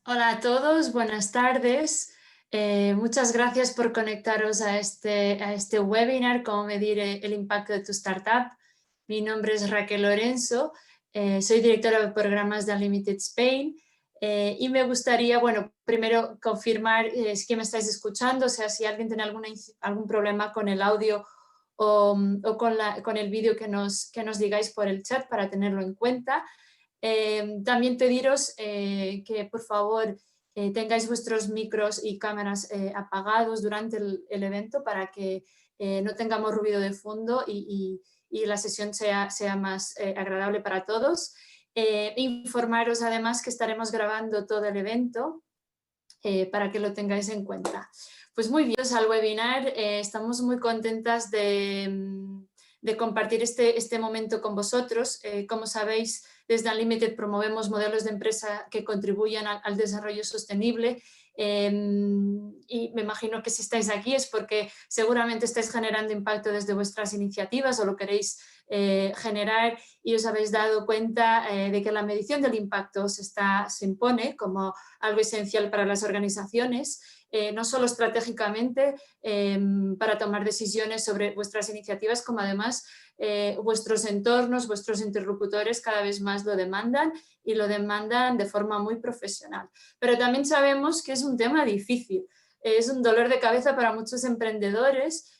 Hola a todos, buenas tardes. Muchas gracias por conectaros a este webinar, cómo medir el impacto de tu startup. Mi nombre es Raquel Lorenzo, soy directora de programas de Unlimited Spain y me gustaría, bueno, primero confirmar si que me estáis escuchando, o sea, si alguien tiene algún problema con el audio o con el vídeo que nos digáis por el chat para tenerlo en cuenta. También pediros que por favor tengáis vuestros micros y cámaras apagados durante el evento para que no tengamos ruido de fondo y la sesión sea más agradable para todos. Informaros además que estaremos grabando todo el evento para que lo tengáis en cuenta. Pues muy bien, al webinar, estamos muy contentas de compartir este momento con vosotros. Como sabéis, desde Unlimited promovemos modelos de empresa que contribuyan al desarrollo sostenible y me imagino que si estáis aquí es porque seguramente estáis generando impacto desde vuestras iniciativas o lo queréis generar y os habéis dado cuenta de que la medición del impacto se impone como algo esencial para las organizaciones, no solo estratégicamente para tomar decisiones sobre vuestras iniciativas, como además vuestros entornos, vuestros interlocutores cada vez más lo demandan y lo demandan de forma muy profesional. Pero también sabemos que es un tema difícil, es un dolor de cabeza para muchos emprendedores.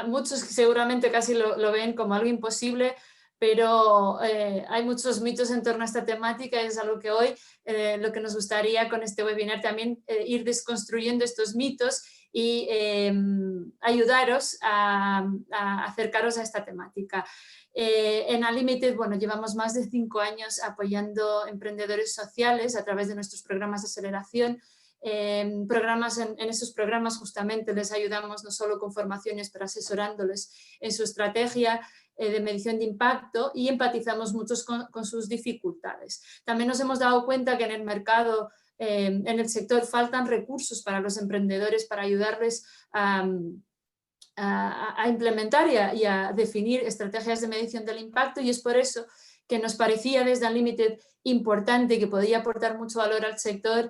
Muchos seguramente casi lo ven como algo imposible, pero hay muchos mitos en torno a esta temática y es algo que hoy lo que nos gustaría con este webinar también ir desconstruyendo estos mitos y ayudaros a acercaros a esta temática. En Unlimited, bueno, llevamos más de 5 años apoyando emprendedores sociales a través de nuestros programas de aceleración. En esos programas justamente les ayudamos no solo con formaciones, pero asesorándoles en su estrategia de medición de impacto y empatizamos muchos con sus dificultades. También nos hemos dado cuenta que en el mercado, en el sector, faltan recursos para los emprendedores para ayudarles a implementar y a definir estrategias de medición del impacto, y es por eso que nos parecía desde Unlimited importante, que podía aportar mucho valor al sector,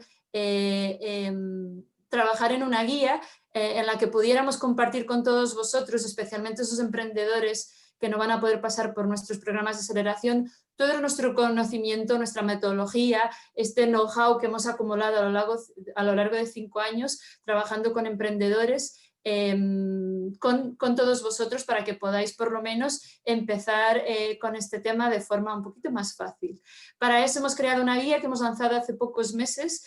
trabajar en una guía en la que pudiéramos compartir con todos vosotros, especialmente esos emprendedores que no van a poder pasar por nuestros programas de aceleración, todo nuestro conocimiento, nuestra metodología, este know-how que hemos acumulado a lo largo de 5 años trabajando con emprendedores, con todos vosotros, para que podáis por lo menos empezar con este tema de forma un poquito más fácil. Para eso hemos creado una guía que hemos lanzado hace pocos meses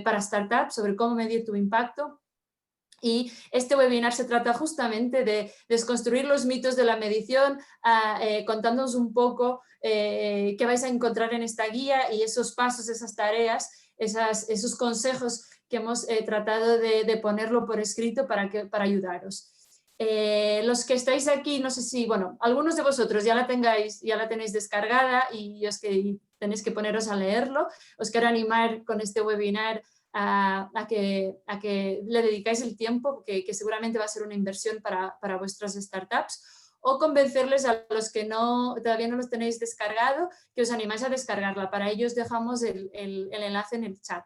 para startups, sobre cómo medir tu impacto. Y este webinar se trata justamente de desconstruir los mitos de la medición, contándonos un poco qué vais a encontrar en esta guía y esos pasos, esas tareas, esos consejos que hemos tratado de ponerlo por escrito para ayudaros. Los que estáis aquí, no sé si, bueno, algunos de vosotros ya la tenéis descargada y tenéis que poneros a leerlo. Os quiero animar con este webinar a que le dedicáis el tiempo, que seguramente va a ser una inversión para vuestras startups, o convencerles a los que todavía no los tenéis descargado, que os animáis a descargarla. Para ello os dejamos el enlace en el chat.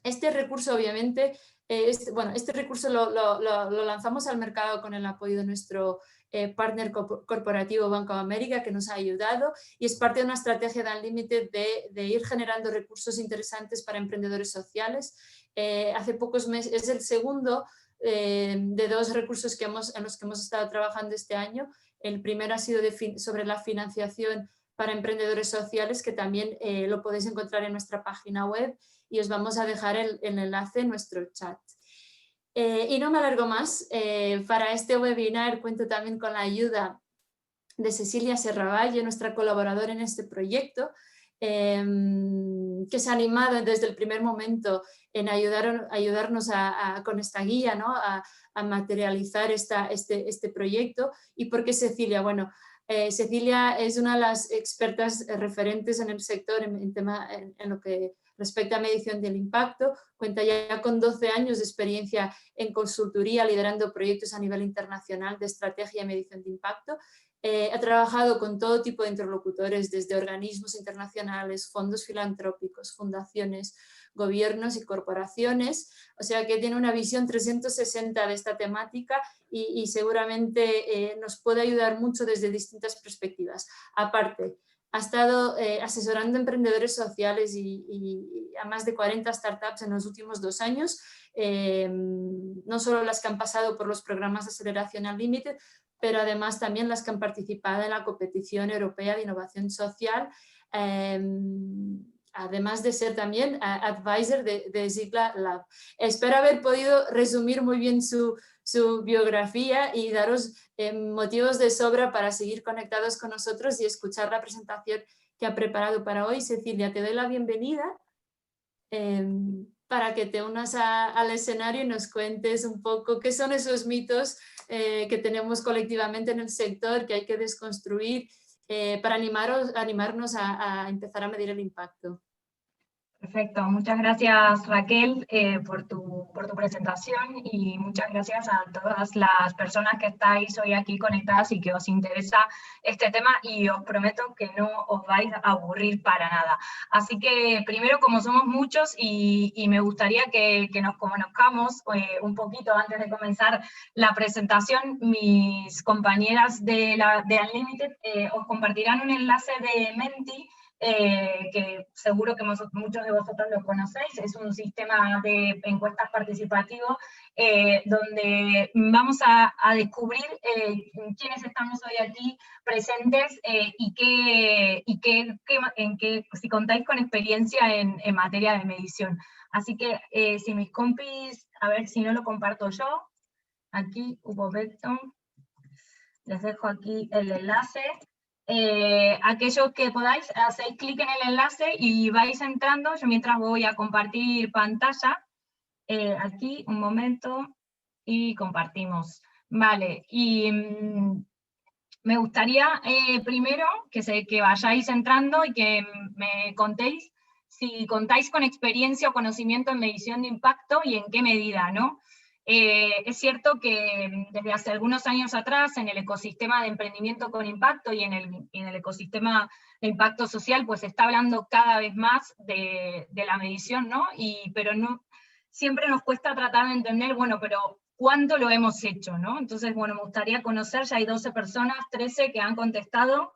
Este recurso, obviamente, este recurso lo lanzamos al mercado con el apoyo de nuestro partner corporativo Banco de América, que nos ha ayudado, y es parte de una estrategia de Unlimited de ir generando recursos interesantes para emprendedores sociales. Hace pocos meses, es el segundo de 2 recursos en los que hemos estado trabajando este año. El primero ha sido sobre la financiación para emprendedores sociales, que también lo podéis encontrar en nuestra página web, y os vamos a dejar el enlace en nuestro chat. Y no me alargo más, para este webinar cuento también con la ayuda de Cecilia Serravalle, nuestra colaboradora en este proyecto, que se ha animado desde el primer momento en ayudarnos con esta guía, ¿no? a materializar este proyecto. ¿Y por qué Cecilia? Bueno, Cecilia es una de las expertas referentes en el sector en lo que respecta a medición del impacto. Cuenta ya con 12 años de experiencia en consultoría, liderando proyectos a nivel internacional de estrategia y medición de impacto. Ha trabajado con todo tipo de interlocutores, desde organismos internacionales, fondos filantrópicos, fundaciones, gobiernos y corporaciones, o sea que tiene una visión 360 de esta temática y seguramente nos puede ayudar mucho desde distintas perspectivas. Aparte, ha estado asesorando emprendedores sociales y a más de 40 startups en los últimos 2 años, no solo las que han pasado por los programas de aceleración al límite, pero además también las que han participado en la competición europea de innovación social, además de ser también advisor de Sigla Lab. Espero haber podido resumir muy bien su biografía y daros motivos de sobra para seguir conectados con nosotros y escuchar la presentación que ha preparado para hoy. Cecilia, te doy la bienvenida para que te unas al escenario y nos cuentes un poco qué son esos mitos que tenemos colectivamente en el sector, que hay que desconstruir para animarnos a empezar a medir el impacto. Perfecto, muchas gracias Raquel por tu presentación y muchas gracias a todas las personas que estáis hoy aquí conectadas y que os interesa este tema, y os prometo que no os vais a aburrir para nada. Así que primero, como somos muchos y me gustaría que nos conozcamos un poquito antes de comenzar la presentación, mis compañeras de Unlimited os compartirán un enlace de Menti, que seguro que muchos de vosotros lo conocéis. Es un sistema de encuestas participativo donde vamos a descubrir quiénes estamos hoy aquí presentes si contáis con experiencia en materia de medición. Así que si mis compis, a ver si no lo comparto yo, aquí hubo Beto, les dejo aquí el enlace. Aquellos que podáis, hacéis clic en el enlace y vais entrando. Yo mientras voy a compartir pantalla, aquí un momento, y compartimos. Vale, y me gustaría primero que vayáis entrando y que me contéis si contáis con experiencia o conocimiento en medición de impacto y en qué medida, ¿no? Es cierto que desde hace algunos años atrás, en el ecosistema de emprendimiento con impacto y en el ecosistema de impacto social, pues se está hablando cada vez más de la medición, ¿no? Pero no, siempre nos cuesta tratar de entender, bueno, pero ¿cuándo lo hemos hecho, ¿no? Entonces, bueno, me gustaría conocer, ya hay 12 personas, 13 que han contestado.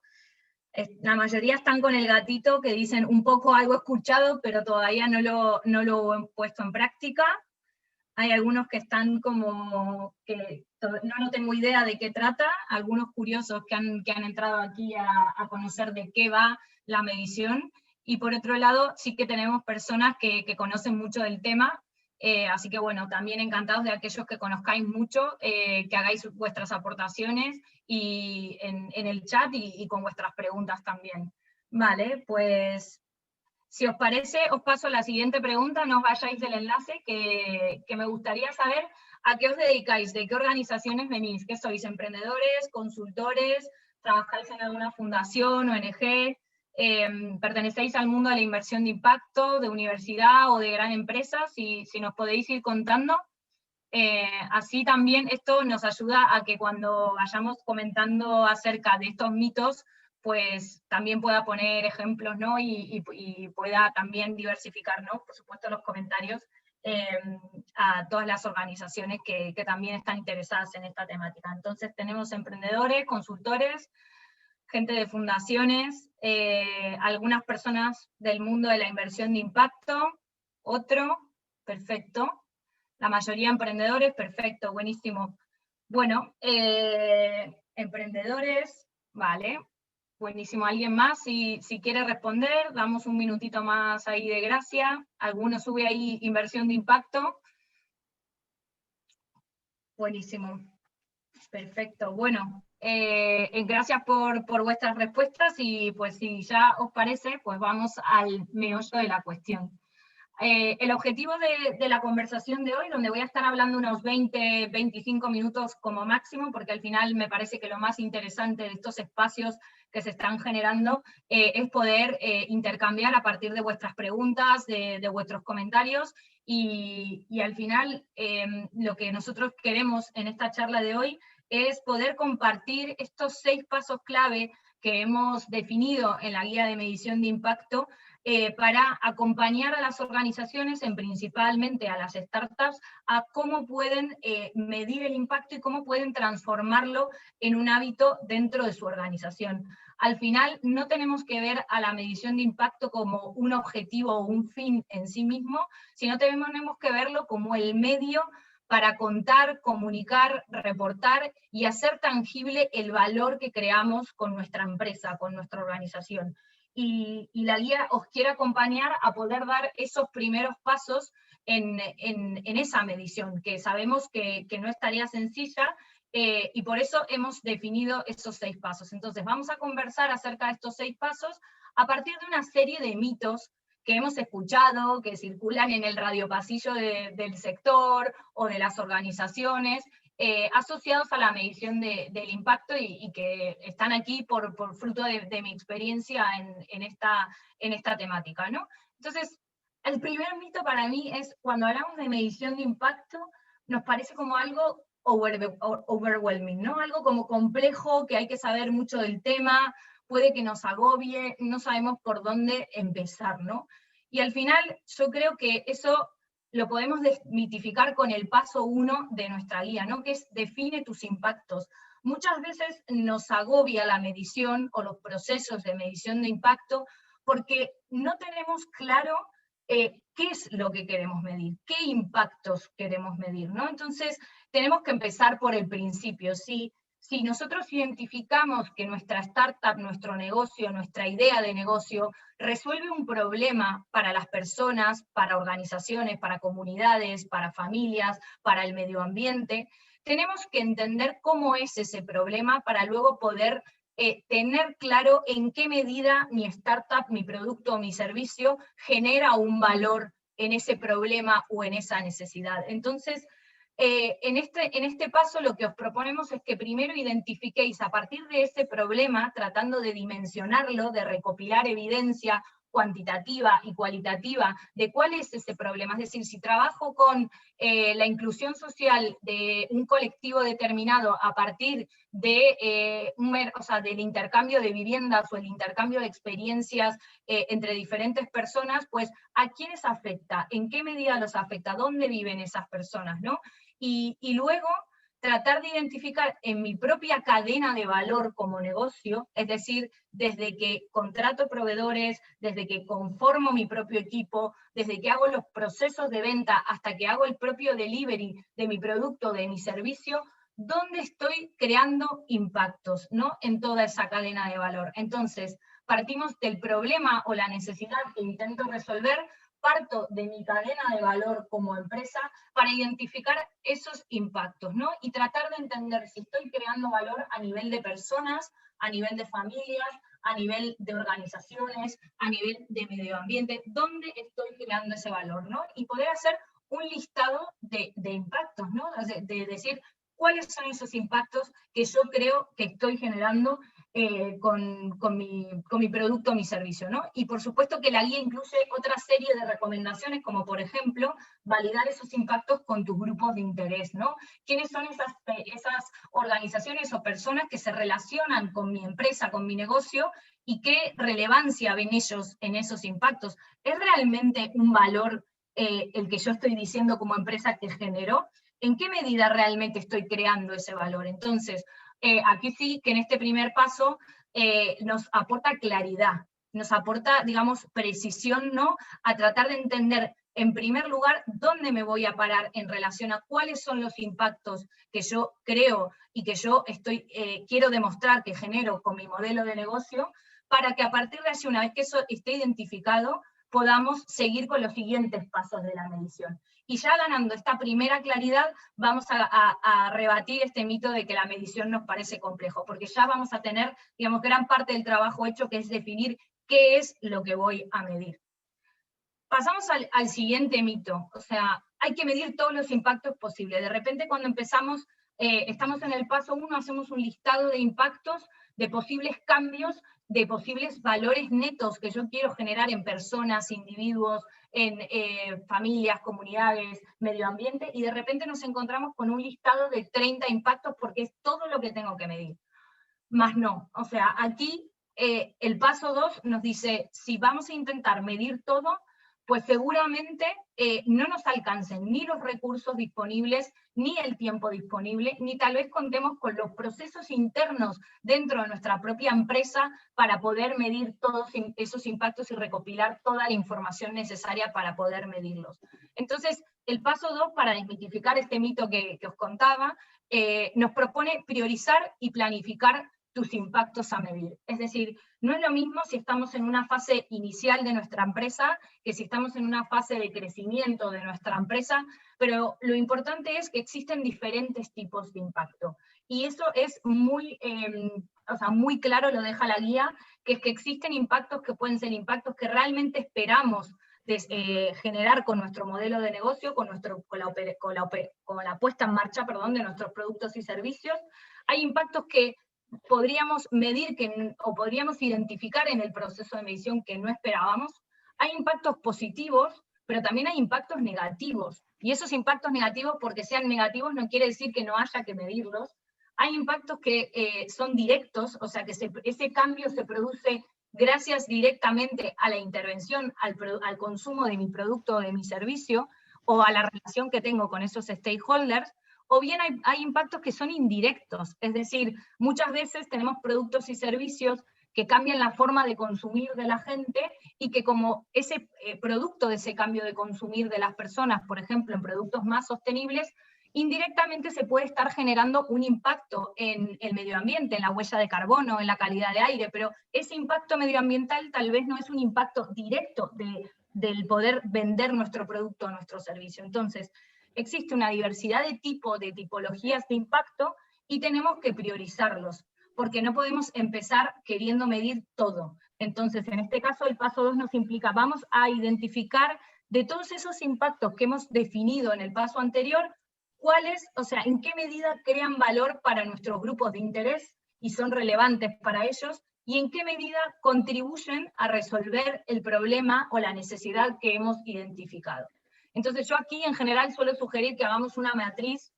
La mayoría están con el gatito, que dicen un poco algo escuchado, pero todavía no lo he puesto en práctica. Hay algunos que están como que no tengo idea de qué trata, algunos curiosos que han entrado aquí a conocer de qué va la medición, y por otro lado sí que tenemos personas que conocen mucho del tema, así que bueno, también encantados de aquellos que conozcáis mucho, que hagáis vuestras aportaciones y en el chat y con vuestras preguntas también. Vale, pues si os parece, os paso a la siguiente pregunta, no os vayáis del enlace, que me gustaría saber a qué os dedicáis, de qué organizaciones venís, qué sois, emprendedores, consultores, trabajáis en alguna fundación, ONG, pertenecéis al mundo de la inversión de impacto, de universidad o de gran empresa, si nos podéis ir contando. Así también esto nos ayuda a que cuando vayamos comentando acerca de estos mitos, pues también pueda poner ejemplos, ¿no? Y pueda también diversificar, ¿no? Por supuesto, los comentarios a todas las organizaciones que también están interesadas en esta temática. Entonces tenemos emprendedores, consultores, gente de fundaciones, algunas personas del mundo de la inversión de impacto, otro, perfecto. La mayoría emprendedores, perfecto, buenísimo. Bueno, emprendedores, vale, buenísimo. ¿Alguien más? Si quiere responder, damos un minutito más ahí de gracia. ¿Alguno sube ahí inversión de impacto? Buenísimo, perfecto. Bueno, gracias por vuestras respuestas y pues si ya os parece, pues vamos al meollo de la cuestión. El objetivo de la conversación de hoy, donde voy a estar hablando unos 20-25 minutos como máximo, porque al final me parece que lo más interesante de estos espacios que se están generando es poder intercambiar a partir de vuestras preguntas, de vuestros comentarios, y al final lo que nosotros queremos en esta charla de hoy es poder compartir estos 6 pasos clave que hemos definido en la guía de medición de impacto para acompañar a las organizaciones, principalmente a las startups, a cómo pueden medir el impacto y cómo pueden transformarlo en un hábito dentro de su organización. Al final, no tenemos que ver a la medición de impacto como un objetivo o un fin en sí mismo, sino tenemos que verlo como el medio para contar, comunicar, reportar y hacer tangible el valor que creamos con nuestra empresa, con nuestra organización. Y la guía os quiere acompañar a poder dar esos primeros pasos en esa medición, que sabemos que no es tarea sencilla, y por eso hemos definido esos 6 pasos. Entonces vamos a conversar acerca de estos 6 pasos a partir de una serie de mitos que hemos escuchado, que circulan en el radiopasillo del sector o de las organizaciones, asociados a la medición del impacto y que están aquí por fruto de mi experiencia en esta temática, ¿no? Entonces, el primer mito para mí es, cuando hablamos de medición de impacto, nos parece como algo overwhelming, ¿no? Algo como complejo, que hay que saber mucho del tema, puede que nos agobie, no sabemos por dónde empezar, ¿no? Y al final yo creo que eso lo podemos desmitificar con el paso 1 de nuestra guía, ¿no? Que es define tus impactos. Muchas veces nos agobia la medición o los procesos de medición de impacto porque no tenemos claro qué es lo que queremos medir, qué impactos queremos medir, ¿no? Entonces tenemos que empezar por el principio, ¿sí? Si nosotros identificamos que nuestra startup, nuestro negocio, nuestra idea de negocio resuelve un problema para las personas, para organizaciones, para comunidades, para familias, para el medio ambiente, tenemos que entender cómo es ese problema para luego poder tener claro en qué medida mi startup, mi producto o mi servicio genera un valor en ese problema o en esa necesidad. Entonces, en este paso lo que os proponemos es que primero identifiquéis a partir de ese problema, tratando de dimensionarlo, de recopilar evidencia cuantitativa y cualitativa de cuál es ese problema. Es decir, si trabajo con la inclusión social de un colectivo determinado a partir de, del intercambio de viviendas o el intercambio de experiencias entre diferentes personas, pues ¿a quiénes afecta? ¿En qué medida los afecta? ¿Dónde viven esas personas? ¿No? Y luego tratar de identificar en mi propia cadena de valor como negocio, es decir, desde que contrato proveedores, desde que conformo mi propio equipo, desde que hago los procesos de venta hasta que hago el propio delivery de mi producto, de mi servicio, dónde estoy creando impactos, ¿no? En toda esa cadena de valor. Entonces, partimos del problema o la necesidad que intento resolver, parto de mi cadena de valor como empresa para identificar esos impactos, ¿no? Y tratar de entender si estoy creando valor a nivel de personas, a nivel de familias, a nivel de organizaciones, a nivel de medio ambiente, dónde estoy creando ese valor, ¿no? Y poder hacer un listado de impactos, ¿no? De decir cuáles son esos impactos que yo creo que estoy generando con mi producto o mi servicio, ¿no? Y por supuesto que la guía incluye otra serie de recomendaciones, como por ejemplo, validar esos impactos con tus grupos de interés, ¿no? ¿Quiénes son esas organizaciones o personas que se relacionan con mi empresa, con mi negocio, y qué relevancia ven ellos en esos impactos? ¿Es realmente un valor el que yo estoy diciendo como empresa que generó? ¿En qué medida realmente estoy creando ese valor? Entonces, aquí sí que en este primer paso nos aporta claridad, nos aporta, digamos, precisión, ¿no? A tratar de entender, en primer lugar, dónde me voy a parar en relación a cuáles son los impactos que yo creo y que yo quiero demostrar que genero con mi modelo de negocio, para que a partir de allí, una vez que eso esté identificado, podamos seguir con los siguientes pasos de la medición. Y ya ganando esta primera claridad, vamos a rebatir este mito de que la medición nos parece complejo, porque ya vamos a tener, digamos, gran parte del trabajo hecho, que es definir qué es lo que voy a medir. Pasamos al siguiente mito, o sea, hay que medir todos los impactos posibles. De repente cuando empezamos, estamos en el paso 1, hacemos un listado de impactos, de posibles cambios, de posibles valores netos que yo quiero generar en personas, individuos, en familias, comunidades, medio ambiente, y de repente nos encontramos con un listado de 30 impactos porque es todo lo que tengo que medir. Más no, o sea, aquí el paso 2 nos dice, si vamos a intentar medir todo, pues seguramente no nos alcancen ni los recursos disponibles, ni el tiempo disponible, ni tal vez contemos con los procesos internos dentro de nuestra propia empresa para poder medir todos esos impactos y recopilar toda la información necesaria para poder medirlos. Entonces, el paso 2, para desmitificar este mito que os contaba, nos propone priorizar y planificar tus impactos a medir. Es decir, no es lo mismo si estamos en una fase inicial de nuestra empresa que si estamos en una fase de crecimiento de nuestra empresa, pero lo importante es que existen diferentes tipos de impacto. Y eso es muy claro, lo deja la guía, que es que existen impactos que pueden ser impactos que realmente esperamos generar con nuestro modelo de negocio, con la puesta en marcha, de nuestros productos y servicios. Hay impactos que podríamos medir o podríamos identificar en el proceso de medición que no esperábamos. Hay impactos positivos, pero también hay impactos negativos. Y esos impactos negativos, porque sean negativos, no quiere decir que no haya que medirlos. Hay impactos que son directos, o sea que ese cambio se produce gracias directamente a la intervención, al consumo de mi producto o de mi servicio, o a la relación que tengo con esos stakeholders. O bien hay impactos que son indirectos, es decir, muchas veces tenemos productos y servicios que cambian la forma de consumir de la gente y que como ese producto de ese cambio de consumir de las personas, por ejemplo, en productos más sostenibles, indirectamente se puede estar generando un impacto en el medio ambiente, en la huella de carbono, en la calidad de aire, pero ese impacto medioambiental tal vez no es un impacto directo del poder vender nuestro producto o nuestro servicio. Entonces, existe una diversidad de tipologías de impacto y tenemos que priorizarlos, porque no podemos empezar queriendo medir todo. Entonces, en este caso, el paso 2 nos implica, vamos a identificar de todos esos impactos que hemos definido en el paso anterior, en qué medida crean valor para nuestros grupos de interés y son relevantes para ellos, y en qué medida contribuyen a resolver el problema o la necesidad que hemos identificado. Entonces yo aquí en general suelo sugerir que hagamos una matriz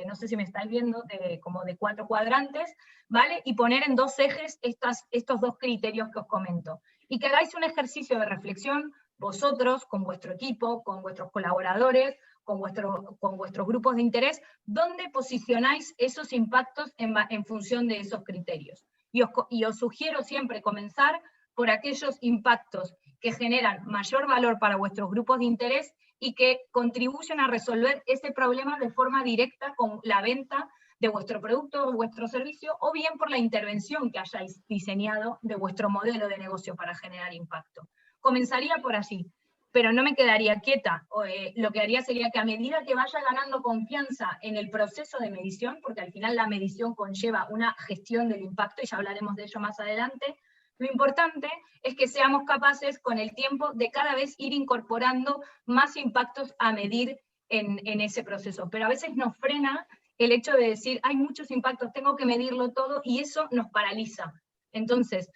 no sé si me estáis viendo, como de 4 cuadrantes, ¿vale? Y poner en 2 ejes estos 2 criterios que os comento. Y que hagáis un ejercicio de reflexión vosotros, con vuestro equipo, con vuestros colaboradores, con vuestros grupos de interés, donde posicionáis esos impactos en función de esos criterios. Y os sugiero siempre comenzar por aquellos impactos que generan mayor valor para vuestros grupos de interés y que contribuyen a resolver ese problema de forma directa con la venta de vuestro producto o vuestro servicio, o bien por la intervención que hayáis diseñado de vuestro modelo de negocio para generar impacto. Comenzaría por allí, pero no me quedaría quieta. Lo que haría sería que a medida que vaya ganando confianza en el proceso de medición, porque al final la medición conlleva una gestión del impacto, y ya hablaremos de ello más adelante, lo importante es que seamos capaces con el tiempo de cada vez ir incorporando más impactos a medir en ese proceso. Pero a veces nos frena el hecho de decir, hay muchos impactos, tengo que medirlo todo, y eso nos paraliza. Entonces,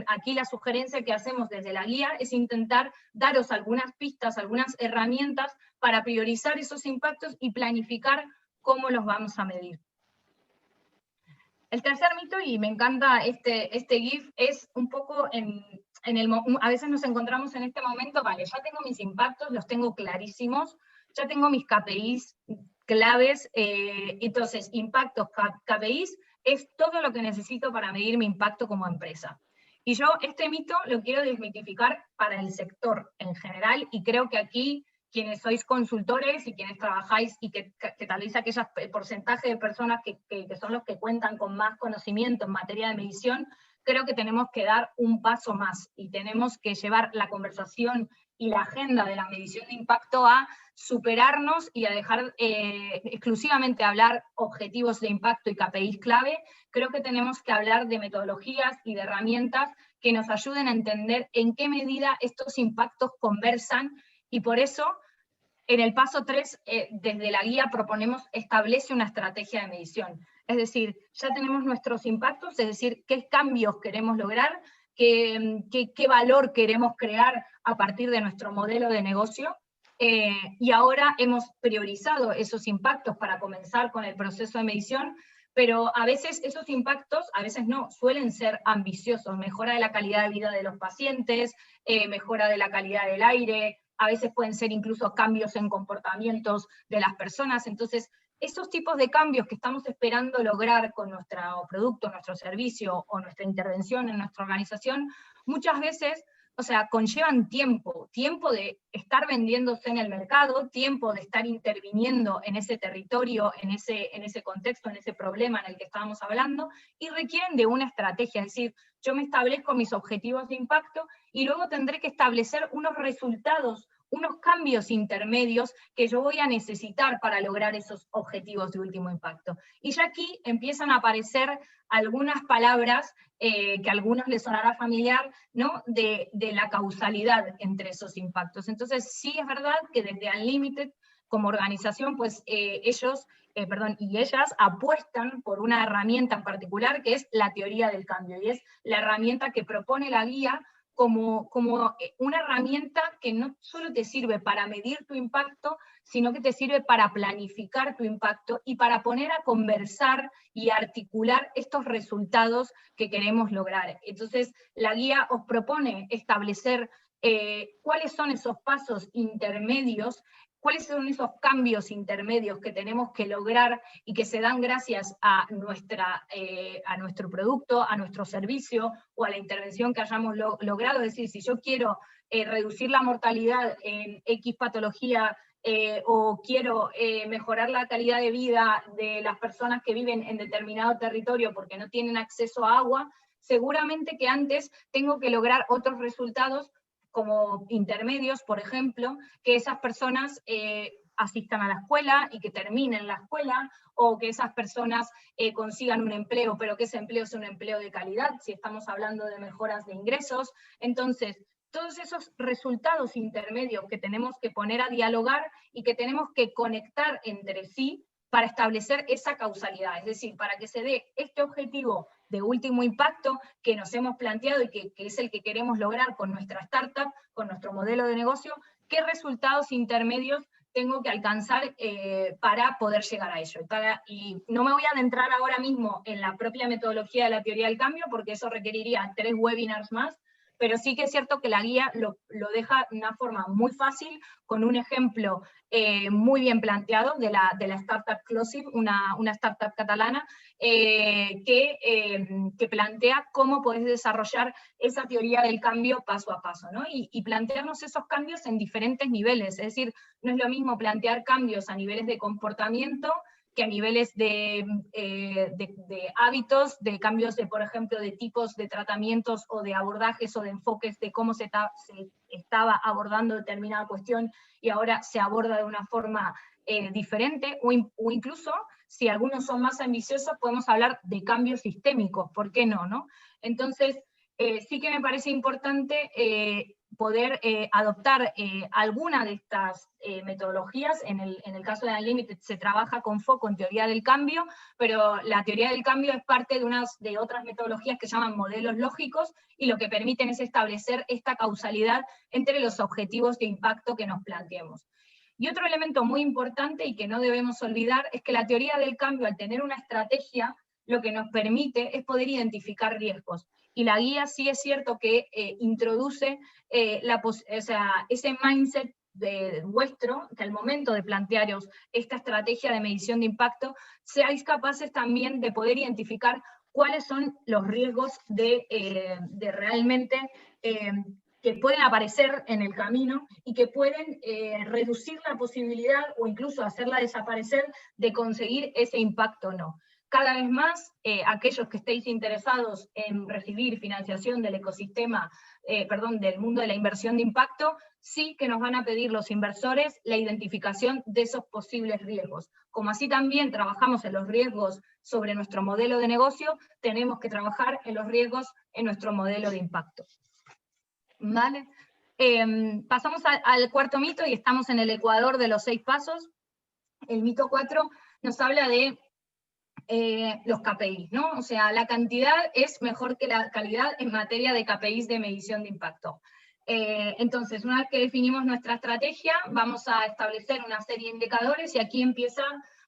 aquí la sugerencia que hacemos desde la guía es intentar daros algunas pistas, algunas herramientas para priorizar esos impactos y planificar cómo los vamos a medir. El tercer mito, y me encanta este GIF, es un poco a veces nos encontramos en este momento, vale, ya tengo mis impactos, los tengo clarísimos, ya tengo mis KPIs claves, entonces impactos, KPIs, es todo lo que necesito para medir mi impacto como empresa. Y yo este mito lo quiero desmitificar para el sector en general, y creo que aquí quienes sois consultores y quienes trabajáis, y que tal vez aquellos porcentaje de personas que son los que cuentan con más conocimiento en materia de medición, creo que tenemos que dar un paso más y tenemos que llevar la conversación y la agenda de la medición de impacto a superarnos y a dejar exclusivamente hablar objetivos de impacto y KPIs clave. Creo que tenemos que hablar de metodologías y de herramientas que nos ayuden a entender en qué medida estos impactos conversan, y por eso en el paso 3, desde la guía proponemos establece una estrategia de medición. Es decir, ya tenemos nuestros impactos, es decir, qué cambios queremos lograr, qué valor queremos crear a partir de nuestro modelo de negocio. Y ahora hemos priorizado esos impactos para comenzar con el proceso de medición, pero a veces esos impactos, a veces no, suelen ser ambiciosos. Mejora de la calidad de vida de los pacientes, mejora de la calidad del aire, a veces pueden ser incluso cambios en comportamientos de las personas. Entonces, esos tipos de cambios que estamos esperando lograr con nuestro producto, nuestro servicio o nuestra intervención en nuestra organización, muchas veces, o sea, conllevan tiempo de estar vendiéndose en el mercado, tiempo de estar interviniendo en ese territorio, en ese contexto, en ese problema en el que estábamos hablando, y requieren de una estrategia, es decir, yo me establezco mis objetivos de impacto y luego tendré que establecer unos resultados, unos cambios intermedios que yo voy a necesitar para lograr esos objetivos de último impacto. Y ya aquí empiezan a aparecer algunas palabras que a algunos les sonará familiar, ¿no? de la causalidad entre esos impactos. Entonces, sí es verdad que desde Unlimited, como organización, pues ellos y ellas apuestan por una herramienta en particular, que es la teoría del cambio, y es la herramienta que propone la guía como una herramienta que no solo te sirve para medir tu impacto, sino que te sirve para planificar tu impacto y para poner a conversar y articular estos resultados que queremos lograr. Entonces, la guía os propone establecer cuáles son esos pasos intermedios, cuáles son esos cambios intermedios que tenemos que lograr y que se dan gracias a nuestro producto, a nuestro servicio o a la intervención que hayamos logrado. Es decir, si yo quiero reducir la mortalidad en X patología o quiero mejorar la calidad de vida de las personas que viven en determinado territorio porque no tienen acceso a agua, seguramente que antes tengo que lograr otros resultados como intermedios, por ejemplo, que esas personas asistan a la escuela y que terminen la escuela, o que esas personas consigan un empleo, pero que ese empleo sea un empleo de calidad, si estamos hablando de mejoras de ingresos. Entonces, todos esos resultados intermedios que tenemos que poner a dialogar y que tenemos que conectar entre sí para establecer esa causalidad, es decir, para que se dé este objetivo de último impacto que nos hemos planteado y que es el que queremos lograr con nuestra startup, con nuestro modelo de negocio, qué resultados intermedios tengo que alcanzar para poder llegar a ello. Y no me voy a adentrar ahora mismo en la propia metodología de la teoría del cambio, porque eso requeriría 3 webinars más, pero sí que es cierto que la guía lo deja de una forma muy fácil, con un ejemplo muy bien planteado de la startup Closive, una startup catalana, que plantea cómo podés desarrollar esa teoría del cambio paso a paso, ¿no? Y plantearnos esos cambios en diferentes niveles, es decir, no es lo mismo plantear cambios a niveles de comportamiento que a niveles de hábitos, de cambios de, por ejemplo, de tipos de tratamientos o de abordajes o de enfoques de cómo se estaba abordando determinada cuestión y ahora se aborda de una forma diferente, o incluso, si algunos son más ambiciosos, podemos hablar de cambios sistémicos, ¿por qué no? Entonces, sí que me parece importante poder adoptar alguna de estas metodologías. En el caso de Unlimited se trabaja con foco en teoría del cambio, pero la teoría del cambio es parte de otras metodologías que se llaman modelos lógicos, y lo que permiten es establecer esta causalidad entre los objetivos de impacto que nos planteemos. Y otro elemento muy importante y que no debemos olvidar es que la teoría del cambio, al tener una estrategia, lo que nos permite es poder identificar riesgos. Y la guía sí es cierto que introduce ese mindset vuestro, que al momento de plantearos esta estrategia de medición de impacto, seáis capaces también de poder identificar cuáles son los riesgos de realmente que pueden aparecer en el camino y que pueden reducir la posibilidad o incluso hacerla desaparecer de conseguir ese impacto o no. Cada vez más, aquellos que estéis interesados en recibir financiación del ecosistema, del mundo de la inversión de impacto, sí que nos van a pedir los inversores la identificación de esos posibles riesgos. Como así también trabajamos en los riesgos sobre nuestro modelo de negocio, tenemos que trabajar en los riesgos en nuestro modelo de impacto. ¿Vale? Pasamos al cuarto mito y estamos en el ecuador de los 6 pasos. El mito 4 nos habla de los KPIs, ¿no? O sea, la cantidad es mejor que la calidad en materia de KPIs de medición de impacto. Entonces, una vez que definimos nuestra estrategia, vamos a establecer una serie de indicadores y aquí empieza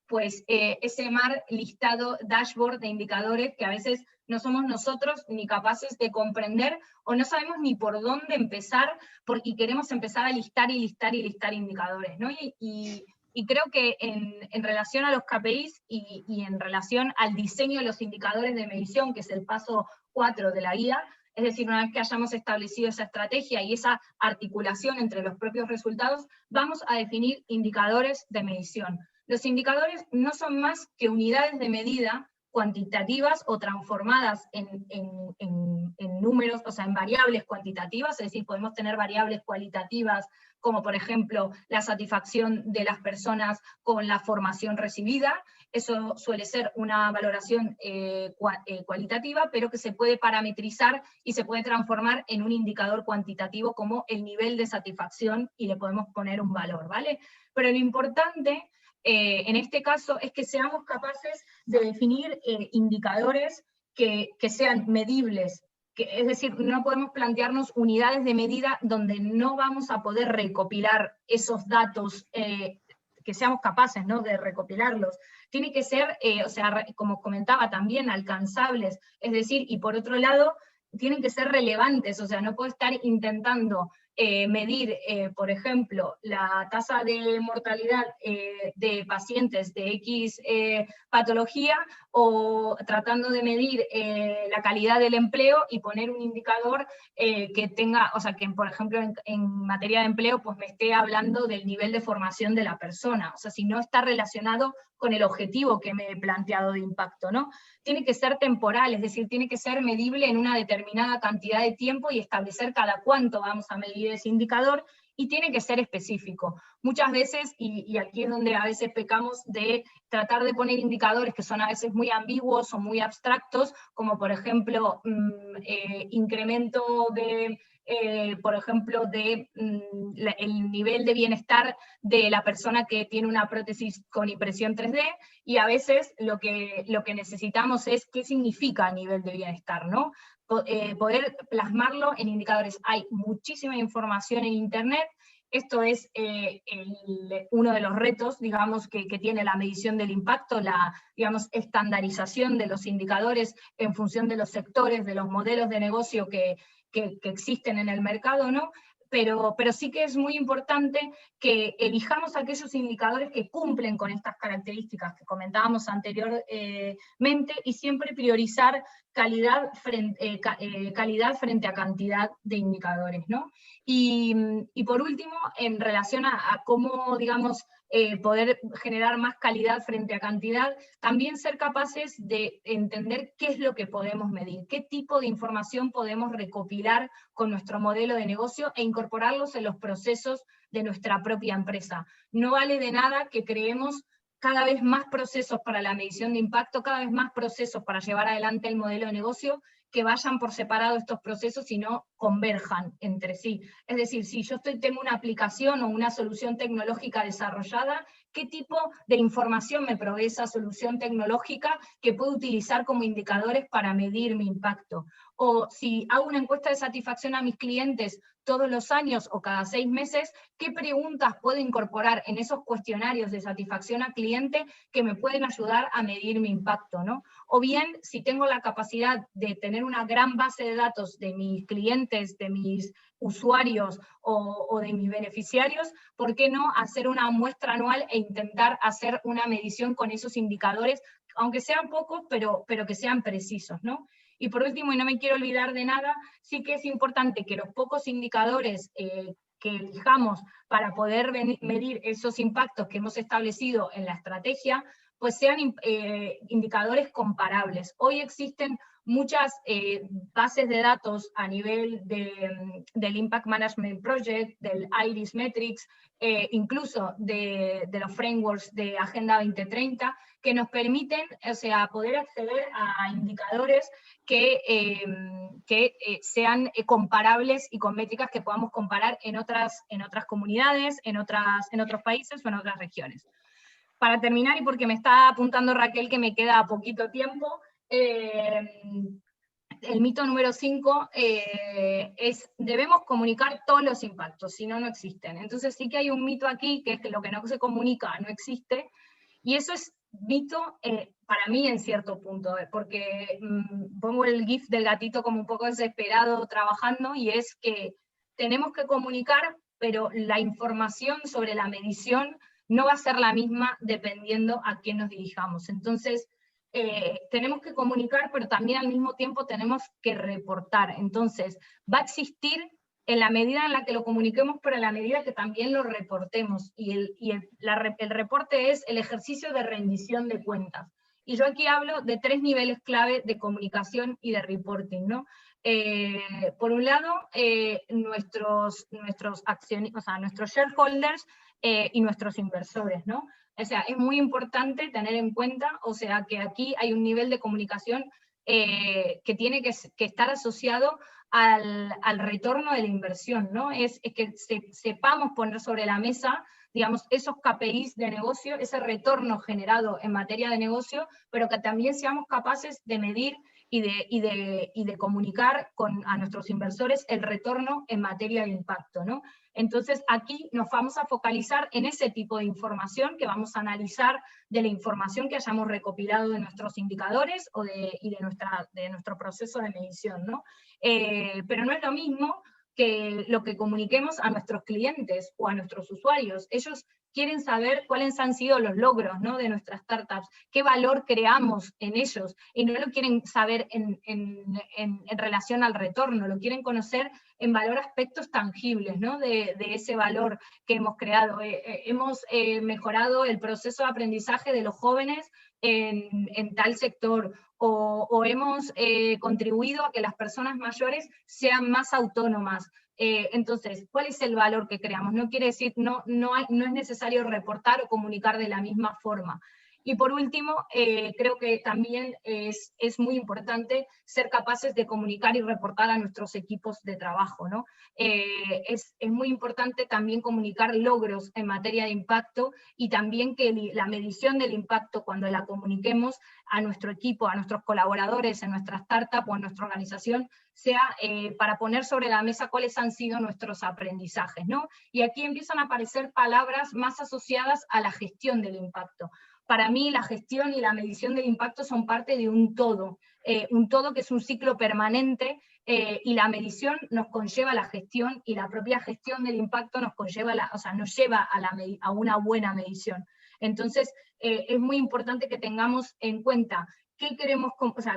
pues ese listado, dashboard de indicadores que a veces no somos nosotros ni capaces de comprender o no sabemos ni por dónde empezar y queremos empezar a listar y listar y listar indicadores, ¿no? Y creo que en relación a los KPIs y en relación al diseño de los indicadores de medición, que es el paso 4 de la guía, es decir, una vez que hayamos establecido esa estrategia y esa articulación entre los propios resultados, vamos a definir indicadores de medición. Los indicadores no son más que unidades de medida cuantitativas o transformadas en números, o sea, en variables cuantitativas, es decir, podemos tener variables cualitativas, como por ejemplo la satisfacción de las personas con la formación recibida. Eso suele ser una valoración cualitativa, pero que se puede parametrizar y se puede transformar en un indicador cuantitativo como el nivel de satisfacción y le podemos poner un valor, ¿vale? Pero lo importante en este caso es que seamos capaces de definir indicadores que sean medibles, es decir, no podemos plantearnos unidades de medida donde no vamos a poder recopilar esos datos, que seamos capaces, ¿no?, de recopilarlos. Tiene que ser, o sea, como comentaba también, alcanzables, es decir, y por otro lado, tienen que ser relevantes, o sea, no puedo estar intentando medir, por ejemplo, la tasa de mortalidad de pacientes de X patología, o tratando de medir la calidad del empleo y poner un indicador que tenga, o sea, que por ejemplo en materia de empleo pues me esté hablando del nivel de formación de la persona, o sea, si no está relacionado con el objetivo que me he planteado de impacto, ¿no? Tiene que ser temporal, es decir, tiene que ser medible en una determinada cantidad de tiempo y establecer cada cuánto vamos a medir ese indicador, y tiene que ser específico. Muchas veces, y aquí es donde a veces pecamos de tratar de poner indicadores que son a veces muy ambiguos o muy abstractos, como por ejemplo, incremento de, por ejemplo, de el nivel de bienestar de la persona que tiene una prótesis con impresión 3D, y a veces lo que necesitamos es qué significa nivel de bienestar, ¿no? Poder plasmarlo en indicadores. Hay muchísima información en Internet. Esto es uno de los retos, digamos, que tiene la medición del impacto, la, digamos, estandarización de los indicadores en función de los sectores, de los modelos de negocio que existen en el mercado, ¿no? Pero sí que es muy importante que elijamos aquellos indicadores que cumplen con estas características que comentábamos anteriormente, y siempre priorizar calidad frente a cantidad de indicadores, ¿no? Y por último, en relación a cómo, digamos, poder generar más calidad frente a cantidad, también ser capaces de entender qué es lo que podemos medir, qué tipo de información podemos recopilar con nuestro modelo de negocio e incorporarlos en los procesos de nuestra propia empresa. No vale de nada que creemos cada vez más procesos para la medición de impacto, cada vez más procesos para llevar adelante el modelo de negocio, que vayan por separado estos procesos y no converjan entre sí. Es decir, si yo tengo una aplicación o una solución tecnológica desarrollada, ¿qué tipo de información me provee esa solución tecnológica que puedo utilizar como indicadores para medir mi impacto? O si hago una encuesta de satisfacción a mis clientes todos los años o cada 6 meses, ¿qué preguntas puedo incorporar en esos cuestionarios de satisfacción al cliente que me pueden ayudar a medir mi impacto, ¿no? O bien, si tengo la capacidad de tener una gran base de datos de mis clientes, de mis usuarios o de mis beneficiarios, ¿por qué no hacer una muestra anual e intentar hacer una medición con esos indicadores, aunque sean pocos, pero que sean precisos, ¿no? Y por último, y no me quiero olvidar de nada, sí que es importante que los pocos indicadores que elijamos para poder medir esos impactos que hemos establecido en la estrategia, pues sean indicadores comparables. Hoy existen muchas bases de datos a nivel del Impact Management Project, del IRIS Metrics, incluso de los frameworks de Agenda 2030, que nos permiten, o sea, poder acceder a indicadores que sean comparables y con métricas que podamos comparar en otras comunidades, en otros países o en otras regiones. para terminar, y porque me está apuntando Raquel que me queda poquito tiempo, el mito número 5 es: debemos comunicar todos los impactos, si no, no existen. Entonces sí que hay un mito aquí, que es que lo que no se comunica no existe, y eso es mito para mí en cierto punto, porque pongo el GIF del gatito como un poco desesperado trabajando, y es que tenemos que comunicar, pero la información sobre la medición no va a ser la misma dependiendo a quién nos dirijamos. Entonces, tenemos que comunicar, pero también al mismo tiempo tenemos que reportar. Entonces, va a existir en la medida en la que lo comuniquemos, pero en la medida que también lo reportemos. Y el reporte es el ejercicio de rendición de cuentas. Y yo aquí hablo de 3 niveles clave de comunicación y de reporting, ¿no? Por un lado, nuestros accionistas, o sea, nuestros shareholders y nuestros inversores, ¿no? O sea, es muy importante tener en cuenta, o sea, que aquí hay un nivel de comunicación que tiene que estar asociado al retorno de la inversión, ¿no? Es que sepamos poner sobre la mesa, digamos, esos KPIs de negocio, ese retorno generado en materia de negocio, pero que también seamos capaces de medir y de comunicar a nuestros inversores el retorno en materia de impacto, ¿no? Entonces aquí nos vamos a focalizar en ese tipo de información que vamos a analizar de la información que hayamos recopilado de nuestros indicadores y de nuestro proceso de medición, ¿no? Pero no es lo mismo que lo que comuniquemos a nuestros clientes o a nuestros usuarios. Ellos quieren saber cuáles han sido los logros, ¿no?, de nuestras startups, qué valor creamos en ellos, y no lo quieren saber en relación al retorno, lo quieren conocer en valor aspectos tangibles, ¿no?, de ese valor que hemos creado. Hemos mejorado el proceso de aprendizaje de los jóvenes en tal sector, o hemos contribuido a que las personas mayores sean más autónomas. Entonces, ¿cuál es el valor que creamos? No quiere decir, no es necesario reportar o comunicar de la misma forma. Y por último, creo que también es muy importante ser capaces de comunicar y reportar a nuestros equipos de trabajo, ¿no? Es muy importante también comunicar logros en materia de impacto, y también que la medición del impacto, cuando la comuniquemos a nuestro equipo, a nuestros colaboradores, en nuestra startup o en nuestra organización, sea para poner sobre la mesa cuáles han sido nuestros aprendizajes, ¿no? Y aquí empiezan a aparecer palabras más asociadas a la gestión del impacto. Para mí, la gestión y la medición del impacto son parte de un todo que es un ciclo permanente, y la medición nos conlleva a la gestión, y la propia gestión del impacto nos conlleva, nos lleva a una buena medición. Entonces, es muy importante que tengamos en cuenta qué queremos,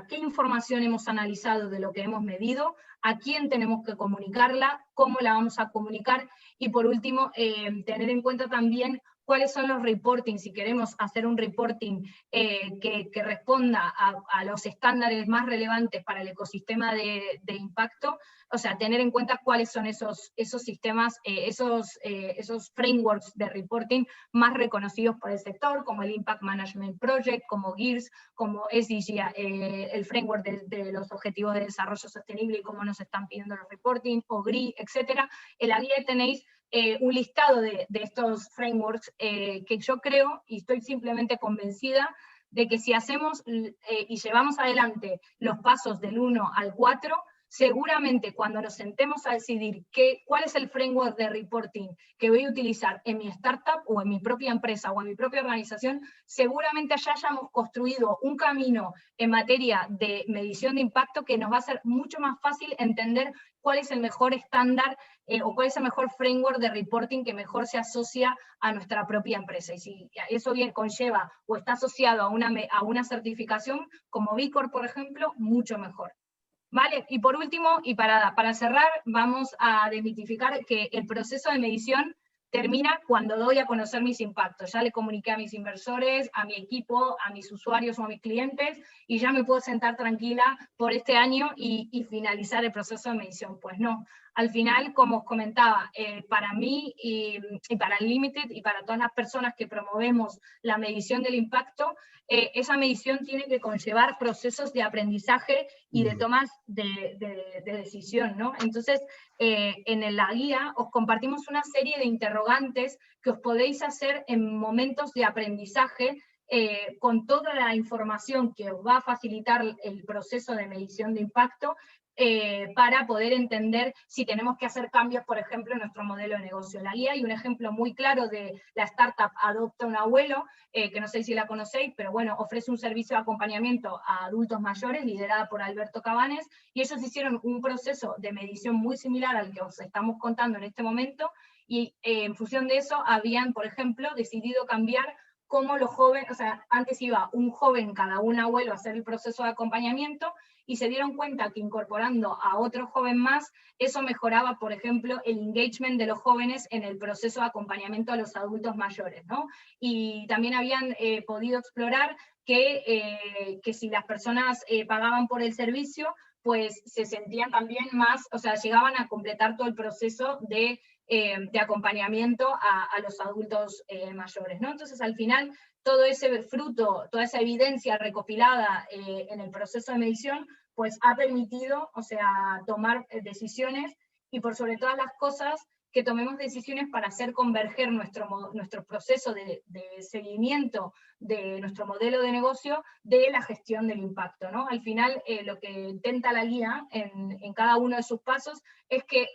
qué información hemos analizado de lo que hemos medido, a quién tenemos que comunicarla, cómo la vamos a comunicar, y por último, tener en cuenta también cuáles son los reporting, si queremos hacer un reporting que responda a los estándares más relevantes para el ecosistema de impacto, o sea, tener en cuenta cuáles son esos sistemas, esos frameworks de reporting más reconocidos por el sector, como el Impact Management Project, como GEARS, como SDG, el framework de los Objetivos de Desarrollo Sostenible y cómo nos están pidiendo los reporting, o GRI, etc. En la guía tenéis un listado de estos frameworks que yo creo, y estoy simplemente convencida, de que si hacemos y llevamos adelante los pasos del 1 al 4, seguramente cuando nos sentemos a decidir cuál es el framework de reporting que voy a utilizar en mi startup o en mi propia empresa o en mi propia organización, seguramente ya hayamos construido un camino en materia de medición de impacto que nos va a ser mucho más fácil entender cuál es el mejor estándar o cuál es el mejor framework de reporting que mejor se asocia a nuestra propia empresa. Y si eso bien conlleva o está asociado a una certificación como B Corp, por ejemplo, mucho mejor. Vale, y por último, y para cerrar, vamos a desmitificar que el proceso de medición termina cuando doy a conocer mis impactos. Ya le comuniqué a mis inversores, a mi equipo, a mis usuarios o a mis clientes, y ya me puedo sentar tranquila por este año y finalizar el proceso de medición. Pues no. Al final, como os comentaba, para mí y para el Limited y para todas las personas que promovemos la medición del impacto, esa medición tiene que conllevar procesos de aprendizaje y de tomas de decisión, ¿no? Entonces, en la guía os compartimos una serie de interrogantes interrogantes que os podéis hacer en momentos de aprendizaje con toda la información que os va a facilitar el proceso de medición de impacto, para poder entender si tenemos que hacer cambios, por ejemplo, en nuestro modelo de negocio. En la guía hay un ejemplo muy claro de la startup Adopta un Abuelo, que no sé si la conocéis, pero bueno, ofrece un servicio de acompañamiento a adultos mayores, liderada por Alberto Cabanes, y ellos hicieron un proceso de medición muy similar al que os estamos contando en este momento, y en función de eso habían, por ejemplo, decidido cambiar cómo los jóvenes, o sea, antes iba un joven cada un abuelo a hacer el proceso de acompañamiento, y se dieron cuenta que incorporando a otro joven más, eso mejoraba, por ejemplo, el engagement de los jóvenes en el proceso de acompañamiento a los adultos mayores, ¿no? Y también habían podido explorar que si las personas pagaban por el servicio, pues se sentían también más, o sea, llegaban a completar todo el proceso de acompañamiento a los adultos mayores, ¿no? Entonces, al final, todo ese fruto, toda esa evidencia recopilada en el proceso de medición, pues ha permitido, o sea, tomar decisiones, y por sobre todas las cosas, que tomemos decisiones para hacer converger nuestro proceso de seguimiento de nuestro modelo de negocio de la gestión del impacto, ¿no? Al final, lo que intenta la guía en cada uno de sus pasos es que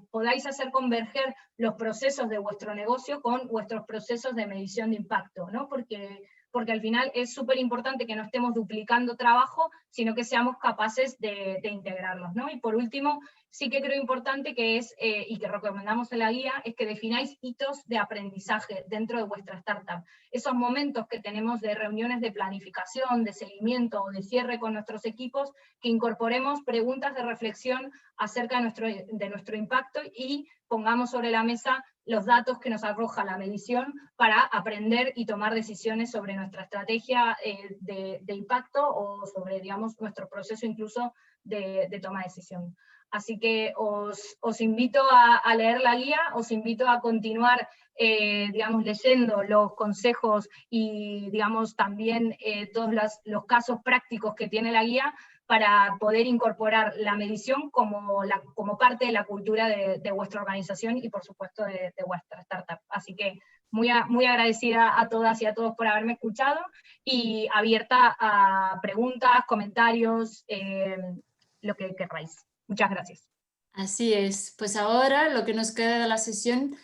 podáis hacer converger los procesos de vuestro negocio con vuestros procesos de medición de impacto, ¿no? Porque al final es súper importante que no estemos duplicando trabajo, sino que seamos capaces de integrarlos, ¿no? Y por último, sí que creo importante que es, y que recomendamos en la guía, es que defináis hitos de aprendizaje dentro de vuestra startup. Esos momentos que tenemos de reuniones de planificación, de seguimiento o de cierre con nuestros equipos, que incorporemos preguntas de reflexión acerca de nuestro impacto, y pongamos sobre la mesa los datos que nos arroja la medición para aprender y tomar decisiones sobre nuestra estrategia de impacto, o sobre, digamos, nuestro proceso incluso de toma de decisión. Así que os invito a leer la guía, os invito a continuar digamos, leyendo los consejos y, digamos, también todos los casos prácticos que tiene la guía, para poder incorporar la medición como parte de la cultura de vuestra organización y, por supuesto, de vuestra startup. Así que muy agradecida a todas y a todos por haberme escuchado, y abierta a preguntas, comentarios, lo que queráis. Muchas gracias. Así es. Pues ahora, lo que nos queda de la sesión,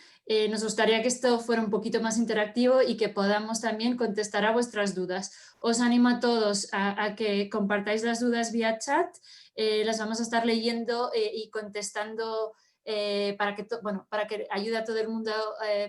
nos gustaría que esto fuera un poquito más interactivo y que podamos también contestar a vuestras dudas. Os animo a todos a que compartáis las dudas vía chat, las vamos a estar leyendo y contestando para que ayude a todo el mundo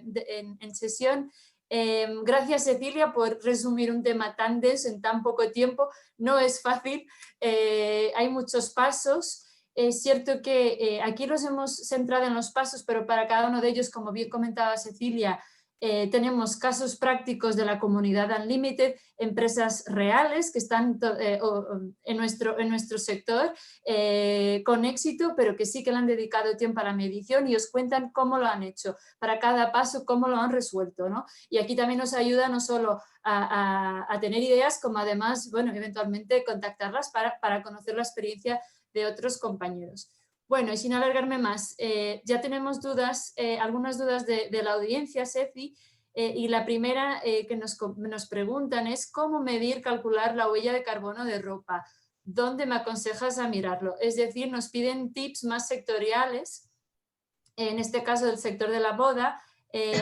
en sesión. Gracias, Cecilia, por resumir un tema tan denso en tan poco tiempo. No es fácil, hay muchos pasos. Es cierto que aquí nos hemos centrado en los pasos, pero para cada uno de ellos, como bien comentaba Cecilia, tenemos casos prácticos de la comunidad Unlimited, empresas reales que están en nuestro sector con éxito, pero que sí que le han dedicado tiempo a la medición y os cuentan cómo lo han hecho, para cada paso cómo lo han resuelto, ¿no? Y aquí también nos ayuda no solo a tener ideas, como además, bueno, eventualmente contactarlas para conocer la experiencia de otros compañeros. Bueno, y sin alargarme más, ya tenemos dudas, algunas dudas de la audiencia, Ceci, y la primera que nos preguntan es ¿cómo medir, calcular la huella de carbono de ropa? ¿Dónde me aconsejas a mirarlo? Es decir, nos piden tips más sectoriales, en este caso del sector de la moda,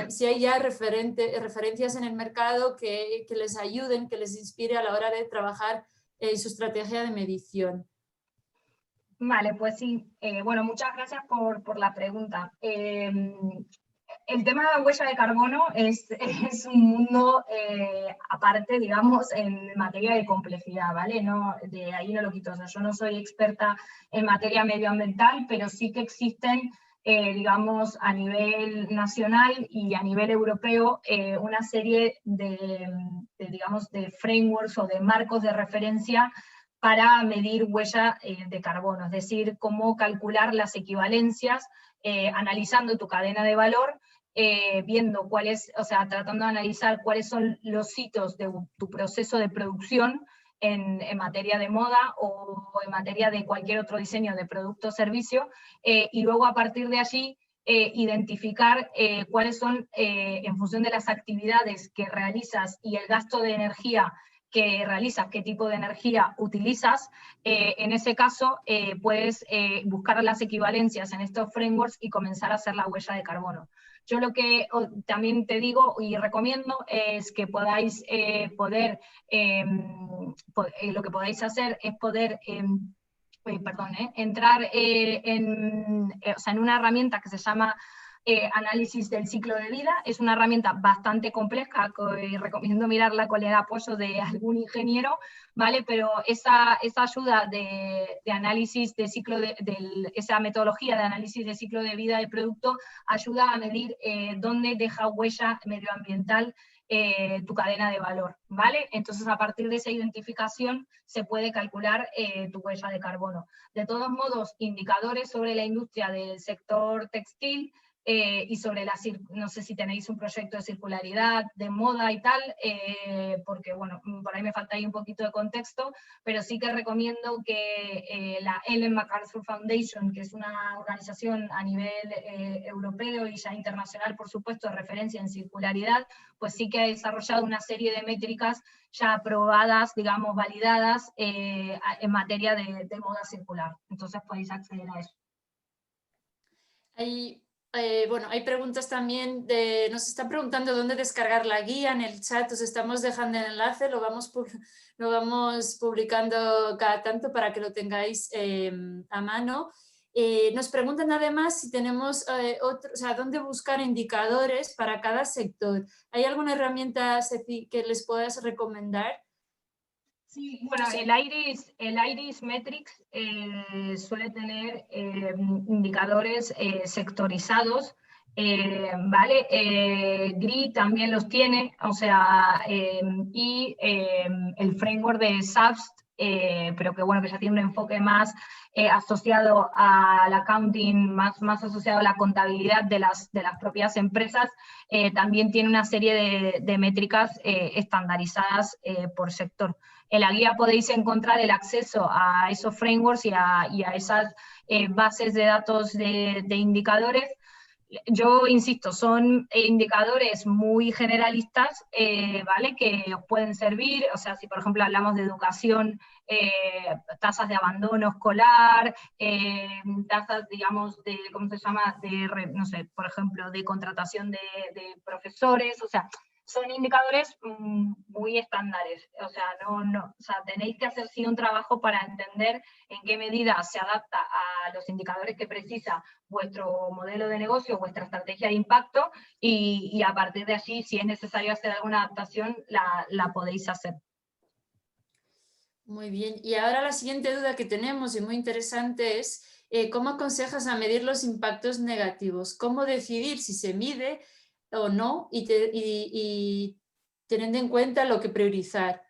si hay ya referencias en el mercado que les ayuden, que les inspire a la hora de trabajar su estrategia de medición. Vale, pues sí. Bueno, muchas gracias por la pregunta. El tema de la huella de carbono es un mundo aparte, digamos, en materia de complejidad, ¿vale? No, de ahí no lo quito. O sea, yo no soy experta en materia medioambiental, pero sí que existen, digamos, a nivel nacional y a nivel europeo, una serie digamos, de frameworks o de marcos de referencia para medir huella de carbono, es decir, cómo calcular las equivalencias, analizando tu cadena de valor, viendo cuáles, o sea, tratando de analizar cuáles son los hitos de tu proceso de producción en materia de moda o en materia de cualquier otro diseño de producto o servicio, y luego a partir de allí identificar cuáles son, en función de las actividades que realizas y el gasto de energía que realizas, qué tipo de energía utilizas, en ese caso puedes buscar las equivalencias en estos frameworks y comenzar a hacer la huella de carbono. Yo lo que también te digo y recomiendo es que podáis lo que podáis hacer es poder entrar en una herramienta que se llama análisis del ciclo de vida. Es una herramienta bastante compleja, que recomiendo mirarla con el apoyo de algún ingeniero, ¿vale? Pero esa ayuda de análisis de ciclo esa metodología de análisis de ciclo de vida del producto ayuda a medir dónde deja huella medioambiental tu cadena de valor, ¿vale? Entonces, a partir de esa identificación se puede calcular tu huella de carbono. De todos modos, indicadores sobre la industria del sector textil y sobre no sé si tenéis un proyecto de circularidad, de moda y tal, porque bueno, por ahí me falta ahí un poquito de contexto, pero sí que recomiendo que la Ellen MacArthur Foundation, que es una organización a nivel europeo y ya internacional, por supuesto, de referencia en circularidad, pues sí que ha desarrollado una serie de métricas ya aprobadas, digamos, validadas en materia de moda circular. Entonces podéis acceder a eso. Bueno, hay preguntas también, nos están preguntando dónde descargar la guía en el chat, os estamos dejando el enlace, lo vamos publicando cada tanto para que lo tengáis a mano. Nos preguntan además si tenemos dónde buscar indicadores para cada sector. ¿Hay alguna herramienta, Ceci, que les puedas recomendar? Sí, bueno, el Iris Metrics suele tener indicadores sectorizados, ¿vale? GRI también los tiene, o sea, y el framework de SAFST, pero que bueno, que ya tiene un enfoque más asociado al accounting, más asociado a la contabilidad de las propias empresas, también tiene una serie de métricas estandarizadas por sector. En la guía podéis encontrar el acceso a esos frameworks y a esas bases de datos de indicadores. Yo insisto, son indicadores muy generalistas, ¿vale? Que os pueden servir, o sea, si por ejemplo hablamos de educación, tasas de abandono escolar, tasas, digamos, ¿cómo se llama? No sé, por ejemplo, de contratación de profesores, o sea, son indicadores muy estándares, o sea, o sea, tenéis que hacer sí un trabajo para entender en qué medida se adapta a los indicadores que precisa vuestro modelo de negocio, vuestra estrategia de impacto, y a partir de allí, si es necesario hacer alguna adaptación, la podéis hacer. Muy bien, y ahora la siguiente duda que tenemos y muy interesante es ¿cómo aconsejas a medir los impactos negativos? ¿Cómo decidir si se mide o no y teniendo en cuenta lo que priorizar?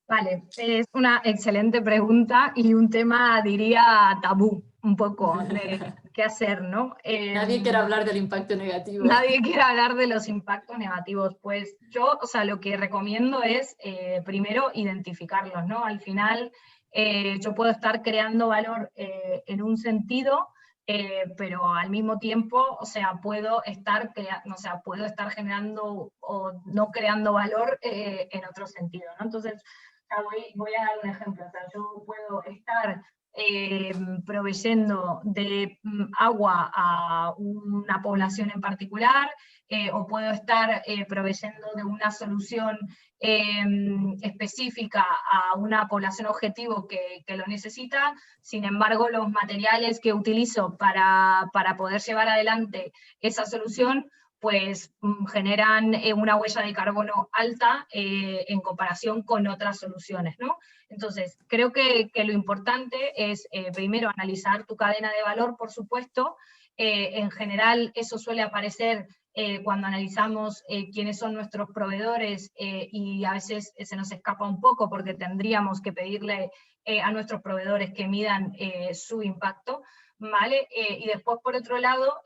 Vale, es una excelente pregunta y un tema, diría, tabú, un poco, de qué hacer, ¿no? Nadie quiere hablar del impacto negativo. Nadie quiere hablar de los impactos negativos. Pues yo, o sea, lo que recomiendo es, primero, identificarlos, ¿no? Al final, yo puedo estar creando valor en un sentido, pero al mismo tiempo, o sea, puedo estar generando o no creando valor en otro sentido, ¿no? Entonces, voy a dar un ejemplo. O sea, yo puedo estar proveyendo de agua a una población en particular, o puedo estar proveyendo de una solución específica a una población objetivo que lo necesita. Sin embargo, los materiales que utilizo para poder llevar adelante esa solución pues generan una huella de carbono alta en comparación con otras soluciones, ¿no? Entonces, creo que lo importante es, primero, analizar tu cadena de valor, por supuesto. En general, eso suele aparecer cuando analizamos quiénes son nuestros proveedores y a veces se nos escapa un poco porque tendríamos que pedirle a nuestros proveedores que midan su impacto, ¿vale? Y después, por otro lado,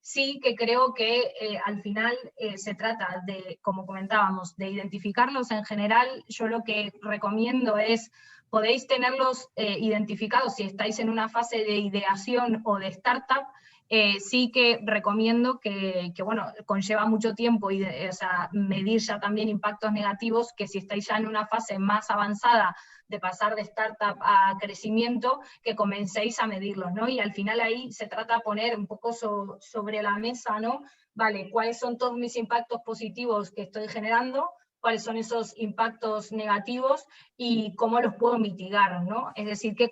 sí que creo que al final se trata de, como comentábamos, de identificarlos en general. Yo lo que recomiendo es podéis tenerlos identificados si estáis en una fase de ideación o de startup. Sí que recomiendo que bueno, conlleva mucho tiempo y o sea, medir ya también impactos negativos, que si estáis ya en una fase más avanzada de pasar de startup a crecimiento, que comencéis a medirlos, ¿no? Y al final ahí se trata de poner un poco sobre la mesa, ¿no? Vale, ¿cuáles son todos mis impactos positivos que estoy generando? ¿Cuáles son esos impactos negativos y cómo los puedo mitigar, ¿no? Es decir, qué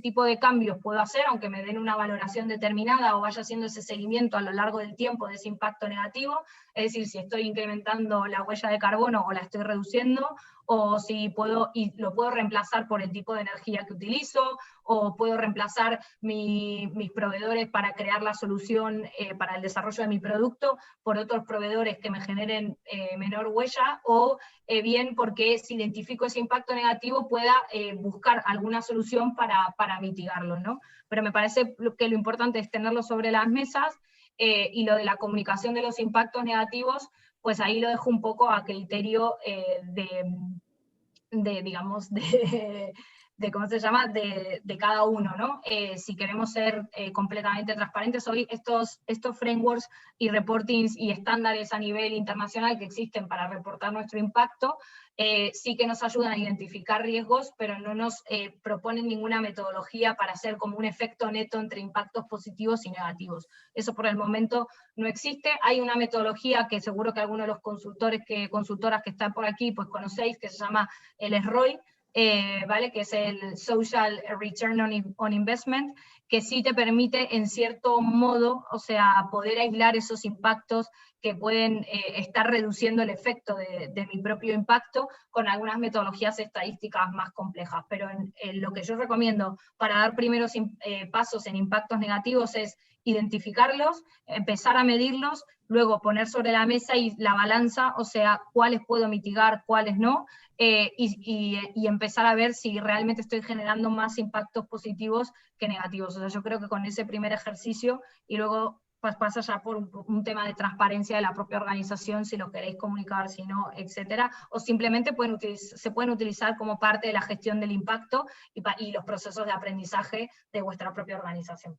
tipo de cambios puedo hacer, aunque me den una valoración determinada o vaya haciendo ese seguimiento a lo largo del tiempo de ese impacto negativo, es decir, si estoy incrementando la huella de carbono o la estoy reduciendo, o si puedo, y lo puedo reemplazar por el tipo de energía que utilizo, o puedo reemplazar mis proveedores para crear la solución para el desarrollo de mi producto por otros proveedores que me generen menor huella, o bien porque si identifico ese impacto negativo pueda buscar alguna solución para mitigarlo, ¿no? Pero me parece que lo importante es tenerlo sobre las mesas, y lo de la comunicación de los impactos negativos, pues ahí lo dejo un poco a criterio digamos, ¿cómo se llama?, de cada uno, ¿no? Si queremos ser completamente transparentes, hoy estos frameworks y reportings y estándares a nivel internacional que existen para reportar nuestro impacto, sí que nos ayudan a identificar riesgos, pero no nos proponen ninguna metodología para hacer como un efecto neto entre impactos positivos y negativos. Eso por el momento no existe. Hay una metodología que seguro que algunos de los consultoras que están por aquí pues conocéis, que se llama el SROI, ¿vale? Que es el Social Return on Investment, que sí te permite en cierto modo, o sea, poder aislar esos impactos que pueden estar reduciendo el efecto de mi propio impacto con algunas metodologías estadísticas más complejas. Pero en lo que yo recomiendo para dar primeros pasos en impactos negativos es identificarlos, empezar a medirlos, luego poner sobre la mesa y la balanza, o sea, cuáles puedo mitigar, cuáles no, y empezar a ver si realmente estoy generando más impactos positivos que negativos. O sea, yo creo que con ese primer ejercicio, y luego pues pasa ya por un tema de transparencia de la propia organización, si lo queréis comunicar, si no, etcétera, o simplemente se pueden utilizar como parte de la gestión del impacto y los procesos de aprendizaje de vuestra propia organización.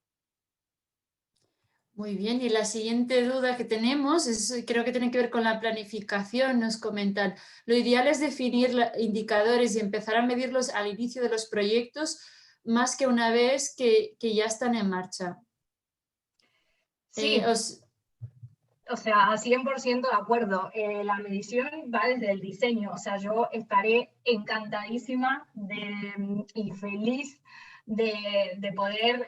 Muy bien, y la siguiente duda que tenemos creo que tiene que ver con la planificación. Nos comentan, lo ideal es definir indicadores y empezar a medirlos al inicio de los proyectos más que una vez que ya están en marcha. Sí, o sea, 100% de acuerdo. La medición va desde el diseño, o sea, yo estaré encantadísima y feliz de poder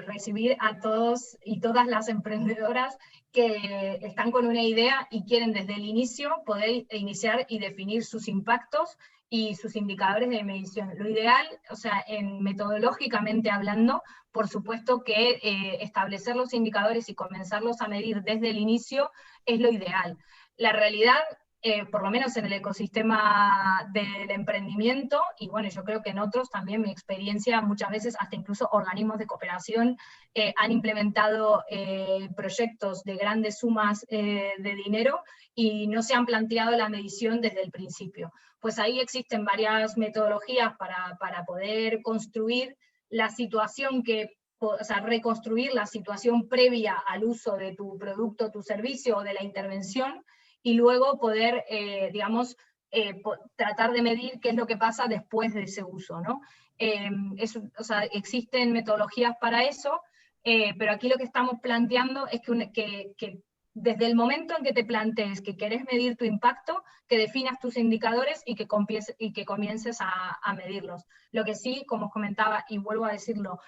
recibir a todos y todas las emprendedoras que están con una idea y quieren desde el inicio poder iniciar y definir sus impactos y sus indicadores de medición. Lo ideal, o sea, metodológicamente hablando, por supuesto que establecer los indicadores y comenzarlos a medir desde el inicio es lo ideal. La realidad, por lo menos en el ecosistema del emprendimiento, y bueno, yo creo que en otros también, mi experiencia, muchas veces hasta incluso organismos de cooperación han implementado proyectos de grandes sumas de dinero y no se han planteado la medición desde el principio. Pues ahí existen varias metodologías para poder construir la situación o sea, reconstruir la situación previa al uso de tu producto, tu servicio o de la intervención, y luego poder, digamos, tratar de medir qué es lo que pasa después de ese uso, ¿no? O sea, existen metodologías para eso, pero aquí lo que estamos planteando es que desde el momento en que te plantees que querés medir tu impacto, que definas tus indicadores y que comiences a medirlos. Lo que sí, como os comentaba, y vuelvo a decirlo,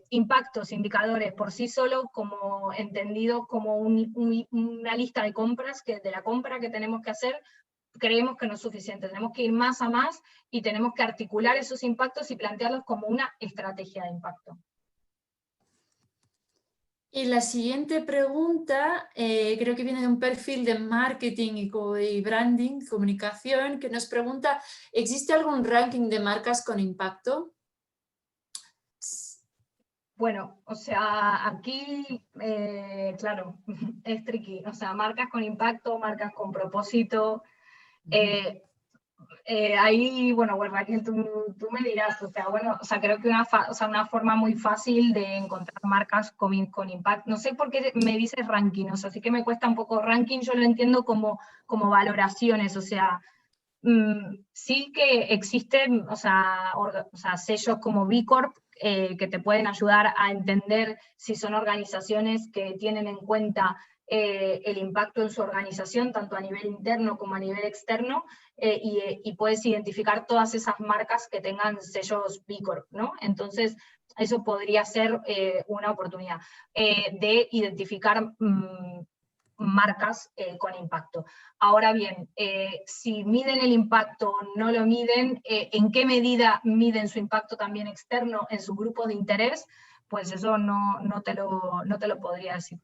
impactos, indicadores por sí solo, como entendido como una lista de compras, de la compra que tenemos que hacer, creemos que no es suficiente. Tenemos que ir más a más y tenemos que articular esos impactos y plantearlos como una estrategia de impacto. Y la siguiente pregunta creo que viene de un perfil de marketing y branding, comunicación, que nos pregunta, ¿existe algún ranking de marcas con impacto? Bueno, o sea, aquí, claro, es tricky. O sea, marcas con impacto, marcas con propósito. ahí, bueno, Raquel, tú me dirás, creo que una forma muy fácil de encontrar marcas con impacto, no sé por qué me dices ranking, así que me cuesta un poco ranking, yo lo entiendo como valoraciones, sí que existen, sellos como B Corp que te pueden ayudar a entender si son organizaciones que tienen en cuenta el impacto en su organización, tanto a nivel interno como a nivel externo, y puedes identificar todas esas marcas que tengan sellos B Corp, ¿no? Entonces, eso podría ser una oportunidad de identificar marcas con impacto. Ahora bien, si miden el impacto o no lo miden, ¿en qué medida miden su impacto también externo en su grupo de interés? Pues eso no te lo podría decir.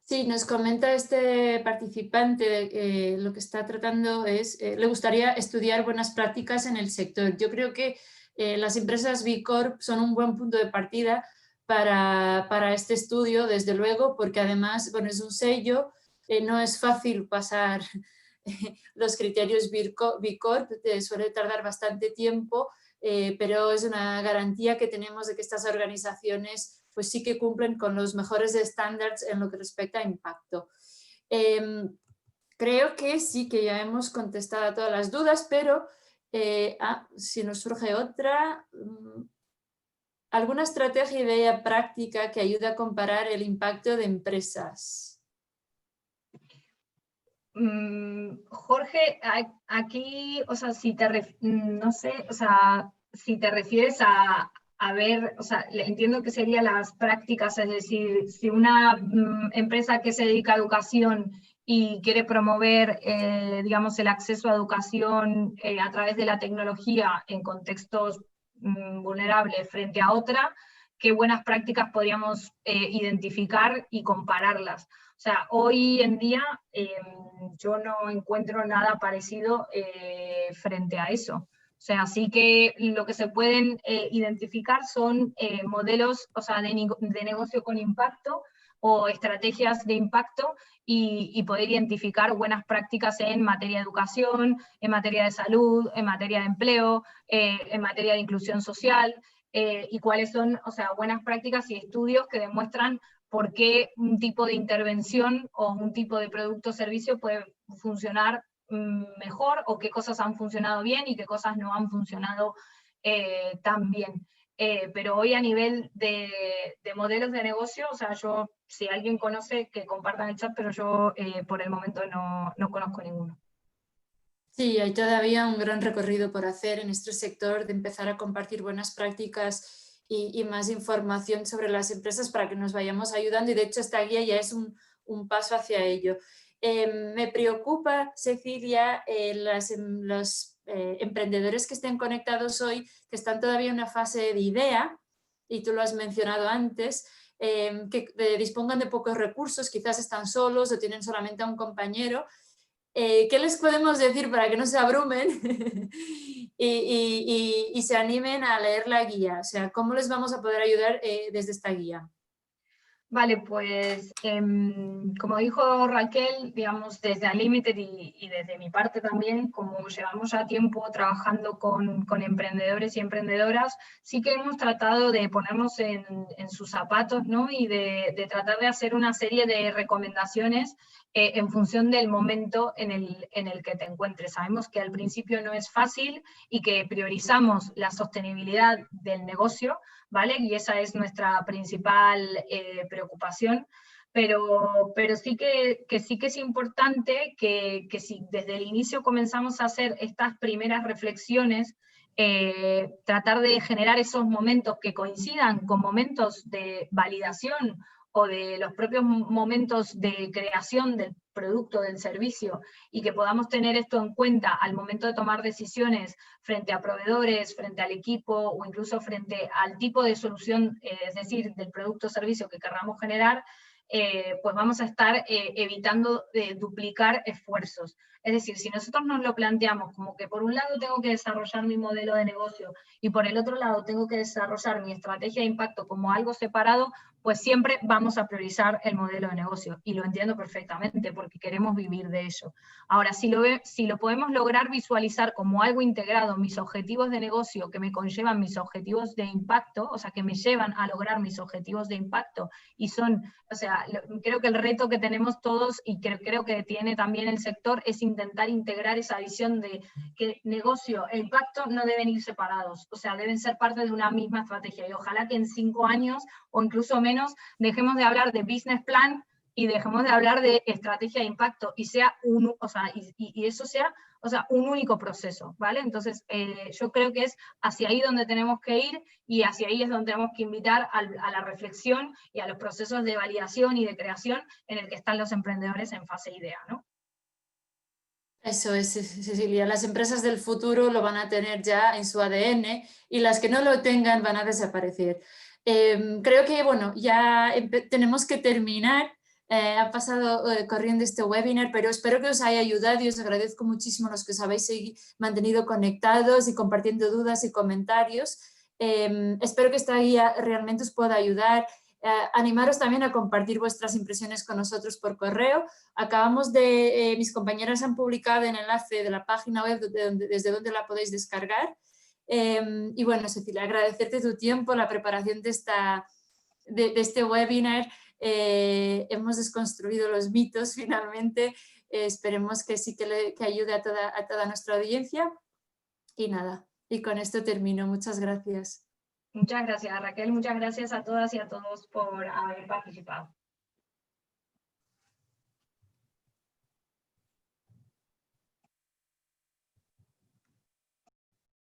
Sí, nos comenta este participante, lo que está tratando es, le gustaría estudiar buenas prácticas en el sector. Yo creo que las empresas B Corp son un buen punto de partida para este estudio, desde luego, porque además, bueno, es un sello, no es fácil pasar los criterios B Corp, suele tardar bastante tiempo, pero es una garantía que tenemos de que estas organizaciones pues sí que cumplen con los mejores estándares en lo que respecta a impacto. Creo que sí que ya hemos contestado a todas las dudas, pero si nos surge otra, ¿alguna estrategia, idea práctica que ayude a comparar el impacto de empresas? Jorge, aquí, no sé, si te refieres a ver, entiendo que serían las prácticas, es decir, si una empresa que se dedica a educación y quiere promover, digamos, el acceso a educación a través de la tecnología en contextos vulnerables frente a otra, qué buenas prácticas podríamos identificar y compararlas. Hoy en día yo no encuentro nada parecido frente a eso. Así que lo que se pueden identificar son modelos de negocio con impacto o estrategias de impacto y poder identificar buenas prácticas en materia de educación, en materia de salud, en materia de empleo, en materia de inclusión social, y cuáles son buenas prácticas y estudios que demuestran por qué un tipo de intervención o un tipo de producto o servicio puede funcionar mejor, o qué cosas han funcionado bien y qué cosas no han funcionado tan bien. Pero hoy a nivel de modelos de negocio, yo, si alguien conoce, que compartan el chat, pero yo por el momento no conozco ninguno. Sí, hay todavía un gran recorrido por hacer en este sector de empezar a compartir buenas prácticas y más información sobre las empresas para que nos vayamos ayudando, y de hecho esta guía ya es un paso hacia ello. Me preocupa, Cecilia, los emprendedores que estén conectados hoy, que están todavía en una fase de idea, y tú lo has mencionado antes, que dispongan de pocos recursos, quizás están solos o tienen solamente a un compañero. ¿Qué les podemos decir para que no se abrumen y se animen a leer la guía? ¿Cómo les vamos a poder ayudar desde esta guía? Vale, pues como dijo Raquel, digamos, desde Unlimited y desde mi parte también, como llevamos ya tiempo trabajando con emprendedores y emprendedoras, sí que hemos tratado de ponernos en sus zapatos, ¿no? Y de tratar de hacer una serie de recomendaciones en función del momento en el que te encuentres. Sabemos que al principio no es fácil y que priorizamos la sostenibilidad del negocio, ¿vale? Y esa es nuestra principal preocupación, pero sí que sí que es importante que si desde el inicio comenzamos a hacer estas primeras reflexiones, tratar de generar esos momentos que coincidan con momentos de validación o de los propios momentos de creación del producto, del servicio, y que podamos tener esto en cuenta al momento de tomar decisiones frente a proveedores, frente al equipo o incluso frente al tipo de solución, es decir, del producto o servicio que queramos generar, pues vamos a estar evitando duplicar esfuerzos. Es decir, si nosotros nos lo planteamos como que por un lado tengo que desarrollar mi modelo de negocio y por el otro lado tengo que desarrollar mi estrategia de impacto como algo separado, pues siempre vamos a priorizar el modelo de negocio, y lo entiendo perfectamente porque queremos vivir de ello. Ahora, si lo podemos lograr visualizar como algo integrado, mis objetivos de negocio que me conllevan mis objetivos de impacto, o sea, que me llevan a lograr mis objetivos de impacto, y son, o sea, creo que el reto que tenemos todos, y creo que tiene también el sector, es intentar integrar esa visión de que negocio e impacto no deben ir separados, o sea, deben ser parte de una misma estrategia, y ojalá que en 5 años, o incluso menos, dejemos de hablar de business plan y dejemos de hablar de estrategia de impacto, y sea y eso sea, o sea, un único proceso, ¿vale? Entonces, yo creo que es hacia ahí donde tenemos que ir, y hacia ahí es donde tenemos que invitar a la reflexión y a los procesos de validación y de creación en el que están los emprendedores en fase idea, ¿no? Eso es, Cecilia. Las empresas del futuro lo van a tener ya en su ADN, y las que no lo tengan van a desaparecer. Creo que, bueno, ya tenemos que terminar. Ha pasado corriendo este webinar, pero espero que os haya ayudado, y os agradezco muchísimo los que os habéis mantenido conectados y compartiendo dudas y comentarios. Espero que esta guía realmente os pueda ayudar. Animaros también a compartir vuestras impresiones con nosotros por correo. Mis compañeras han publicado el enlace de la página web desde donde la podéis descargar. Y bueno, Cecilia, agradecerte tu tiempo, la preparación de este webinar. Hemos desconstruido los mitos finalmente. Esperemos que sí que ayude a toda nuestra audiencia. Y nada, y con esto termino. Muchas gracias. Muchas gracias, Raquel. Muchas gracias a todas y a todos por haber participado.